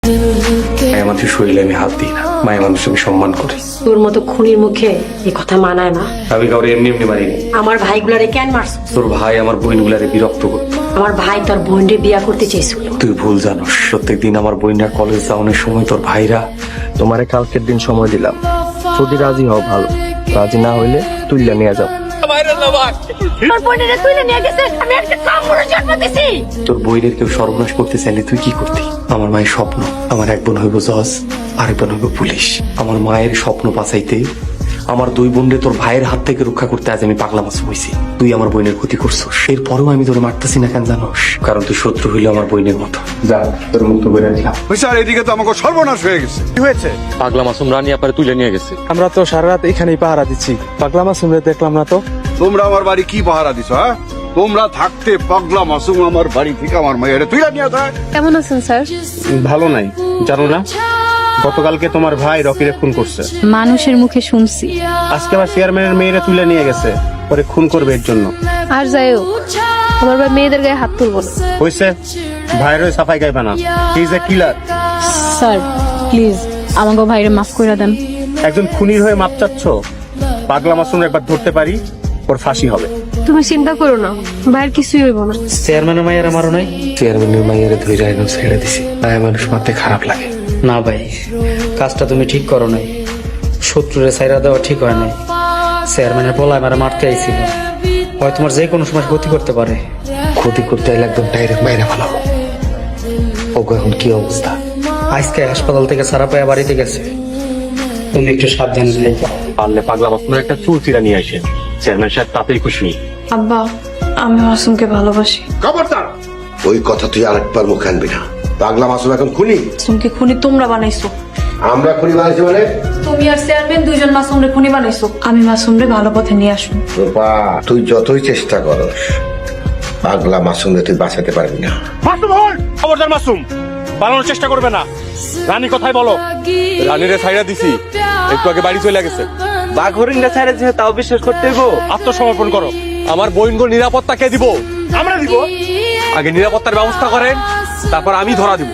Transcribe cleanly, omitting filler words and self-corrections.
মায়ের মানুষের শরীরে আমি হাত দিই না, মায়ের মানুষকে আমি সম্মান করি। তোর মতো খুনির মুখে এই কথা মানায় না। আমি কাউরে এমনি এমনি মারিনি। আমার ভাইগুলারে কেন মারছ? তোর ভাই আমার বোনগুলারে বিরক্ত করতো। আমার ভাই তোর বোনরে বিয়া করতে চেয়েছিল। তুই ভুল জানোস, প্রত্যেকদিন আমার বোনরা কলেজ যাওয়ানোর সময় তোর ভাইরা তোমারে কালকের দিন সময় দিলাম, যদি রাজি হও ভালো, রাজি না হইলে তুইলা নিয়ে যাও। তোর বইনের কেউ সর্বনাশ করতে চাইলে তুই কি করতি? আমার মায়ের স্বপ্ন, আমার এক বোন হইব জজ, আরেক বোন হইব পুলিশ। আমার মায়ের স্বপ্ন বাঁচাইতে আমার দুই বোনরে তোর ভাইয়ের হাত থেকে রক্ষা করতে আজ আমি পাগলা মাছ হয়েছি। তুই আমার বোনের ক্ষতি করছিস, এরপরেও আমি তোর মারতেছি না কেন জানোস? কারণ তুই শত্রু হইলে আমার বোনের মতো। যা তোর মুক্ত করে রাখলাম। স্যার এদিকে তো আমাকে সর্বনাশ হয়ে গেছে। কি হয়েছে? পাগলা মাসুম রানী আপারে তুলে নিয়ে গেছে। আমরা তো সারা রাত এখানেই পাহারা দিচ্ছি, পাগলা মাসুমরে দেখলাম না তো। তোমরা আমার বাড়ি কি পাহারা দিছো? হ্যাঁ, তোমরা থাকতে পাগলা মাসুম আমার বাড়ি থেকে আমার মায়ের তুই নিয়ে যায়। কেমন আছেন স্যার? ভালো নাই, জানো না গতকালকে তোমার ভাই রকিরে খুন করছে। মানুষের মুখে শুনছি। আজকে আবার চেয়ারম্যানের মেয়েরা তুলে নিয়ে গেছে, পরে খুন করবে এর জন্য। আর যাইও, আমার ভাই মেয়েদের গায়ে হাত তুলবো না। হয়েছে, ভাইয়ের ওই সাফাই গাইবা না। He is a killer. Sir please আমাকে ভাইরে মাফ করে দেন। একজন খুনির হয়ে মাপ চাচ্ছ? পাগলা মাসুম একবার ধরতে পারি, ওর ফাঁসি হবে। তুমি চিন্তা করো না, ভাইয়ের কিছুই হইব না। চেয়ারম্যানের মায়ের আমারও নাই। চেয়ারম্যানের মাইয়ের ধৈর্য একদম ছেড়ে দিছি, তাই মানুষ মারতে খারাপ লাগে। না ভাই, কাজটা তুমি ঠিক করো নাই। শত্রুরে সাইরা দেওয়া ঠিক হয় নাই। চেয়ারম্যানের পোলায় মারা মারতে আইছিল, হয় তোমার যে কোনো সময় ক্ষতি করতে পারে। ক্ষতি করতে এলে একদম ডাইরেক্ট বাইরে ভালো। ওকে এখন কি অবস্থা? আজকে হাসপাতাল থেকে সারা পায়ে বাড়িতে গেছে। তুমি একটু সাবধানে যাও। পারলে পাগলা মাসুমের একটা চুল চিরা নিয়ে আসেন, চেয়ারম্যান সাহেব তাতেই খুশি। আব্বা, আমি মাসুমকে ভালোবাসি। খবরদার, ওই কথা তুই আরেকবার মুখ আনবি না। পাগলা মাসুম এখন খুনি? মাসুমকে খুনি তোমরা বানাইছো। আমরা খুনি বানাইছি মানে? তুমি আর চেয়ারম্যান দুইজন মাসুমরে খুনি বানাইছো। আমি মাসুমরে ভালো পথে নিয়ে আসুন। রূপা, তুই যতই চেষ্টা করস পাগলা মাসুমরে তুই বাঁচাতে পারবি না। মাসুম হল, খবরদার মাসুম, পালানোর চেষ্টা করবে না। রানী কথাই বলো। রানীরে ছাইরা দিছি, একটু আগে বাড়ি চলে গেছে। বাঘ হরিণটা ছাইরা দিছে, তাও বিশ্বাস করতে হইব। আত্মসমর্পণ করো। আমার বইনগো নিরাপত্তা কে দিব? আমরা দিব। আগে নিরাপত্তার ব্যবস্থা করেন, তারপর আমি ধরা দিব।